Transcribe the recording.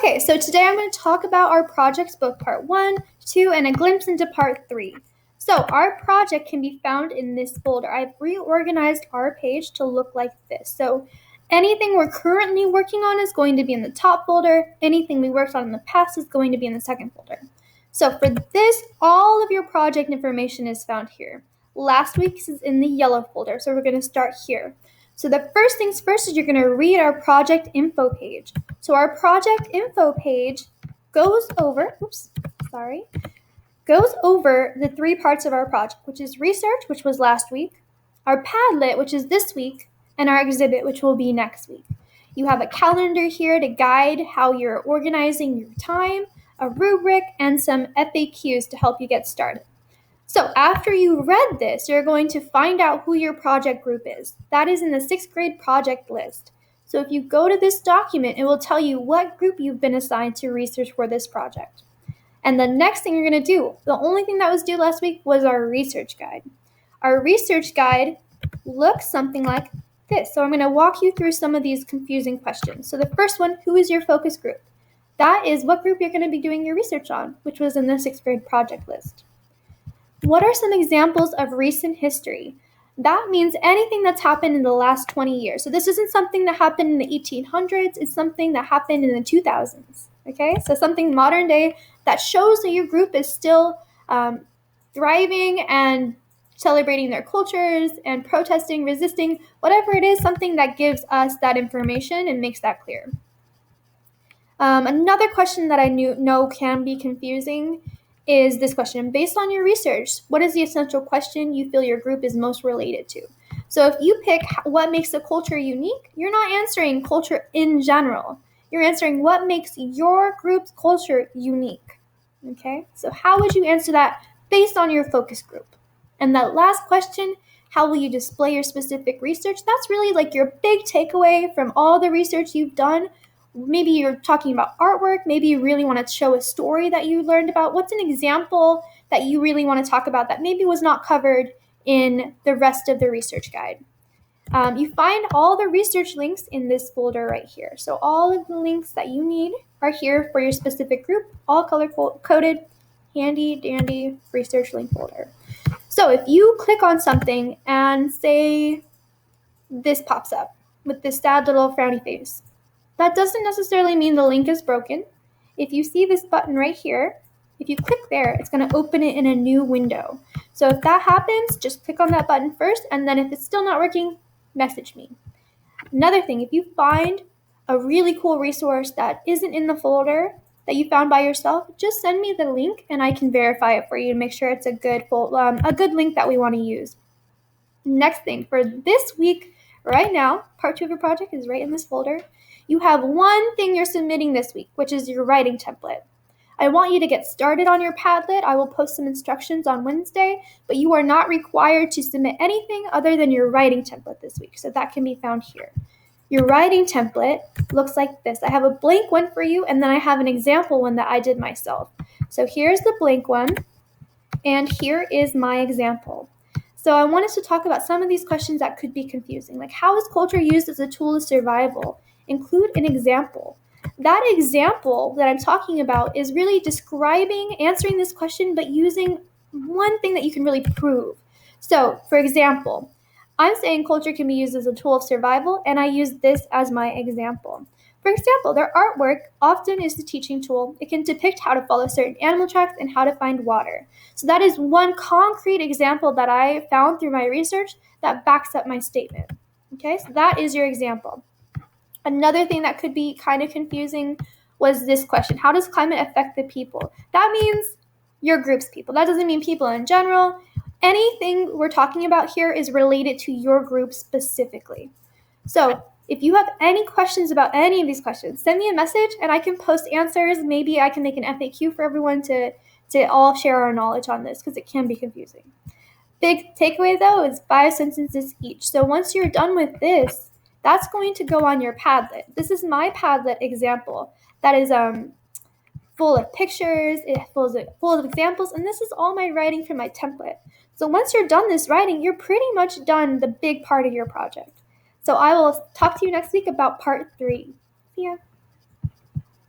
Okay, so today I'm going to talk about our projects, both part 1, 2, and a glimpse into part 3. So our project can be found in this folder. I've reorganized our page to look like this. So anything we're currently working on is going to be in the top folder. Anything we worked on in the past is going to be in the second folder. So for this, all of your project information is found here. Last week's is in the yellow folder, so we're going to start here. So the first things first is you're going to read our project info page. So our project info page goes over the 3 parts of our project, which is research, which was last week, our Padlet, which is this week, and our exhibit, which will be next week. You have a calendar here to guide how you're organizing your time, a rubric, and some FAQs to help you get started. So after you read this, you're going to find out who your project group is. That is in the 6th grade project list. So if you go to this document, it will tell you what group you've been assigned to research for this project. And the next thing you're going to do, the only thing that was due last week was our research guide. Our research guide looks something like this. So I'm going to walk you through some of these confusing questions. So the first one, who is your focus group? That is what group you're going to be doing your research on, which was in the 6th grade project list. What are some examples of recent history? That means anything that's happened in the last 20 years. So this isn't something that happened in the 1800s, it's something that happened in the 2000s, okay? So something modern day that shows that your group is still thriving and celebrating their cultures and protesting, resisting, whatever it is, something that gives us that information and makes that clear. Another question that I know can be confusing is this question. Based on your research, what is the essential question you feel your group is most related to? So if you pick what makes a culture unique, you're not answering culture in general. You're answering what makes your group's culture unique. Okay? So how would you answer that based on your focus group? And that last question, how will you display your specific research? That's really like your big takeaway from all the research you've done. Maybe you're talking about artwork. Maybe you really want to show a story that you learned about. What's an example that you really want to talk about that maybe was not covered in the rest of the research guide? You find all the research links in this folder right here. So all of the links that you need are here for your specific group, all color-coded, handy dandy research link folder. So if you click on something and say this pops up with this sad little frowny face, that doesn't necessarily mean the link is broken. If you see this button right here, if you click there, it's going to open it in a new window. So if that happens, just click on that button first, and then if it's still not working, message me. Another thing, if you find a really cool resource that isn't in the folder that you found by yourself, just send me the link and I can verify it for you to make sure it's a good link that we want to use. Next thing, for this week, right now, part 2 of your project is right in this folder. You have one thing you're submitting this week, which is your writing template. I want you to get started on your Padlet. I will post some instructions on Wednesday, but you are not required to submit anything other than your writing template this week, so that can be found here. Your writing template looks like this. I have a blank one for you, and then I have an example one that I did myself. So here's the blank one, and here is my example. So I wanted to talk about some of these questions that could be confusing, like how is culture used as a tool of survival? Include an example. That example that I'm talking about is really answering this question, but using one thing that you can really prove. So, for example, I'm saying culture can be used as a tool of survival, and I use this as my example. For example, their artwork often is the teaching tool. It can depict how to follow certain animal tracks and how to find water. So that is one concrete example that I found through my research that backs up my statement. Okay, so that is your example. Another thing that could be kind of confusing was this question. How does climate affect the people? That means your group's people. That doesn't mean people in general. Anything we're talking about here is related to your group specifically. So if you have any questions about any of these questions, send me a message and I can post answers. Maybe I can make an FAQ for everyone to all share our knowledge on this because it can be confusing. Big takeaway though is 5 sentences each. So once you're done with this, that's going to go on your Padlet. This is my Padlet example that is full of pictures, it's full of examples, and this is all my writing from my template. So once you're done this writing, you're pretty much done the big part of your project. So I will talk to you next week about part 3. See ya.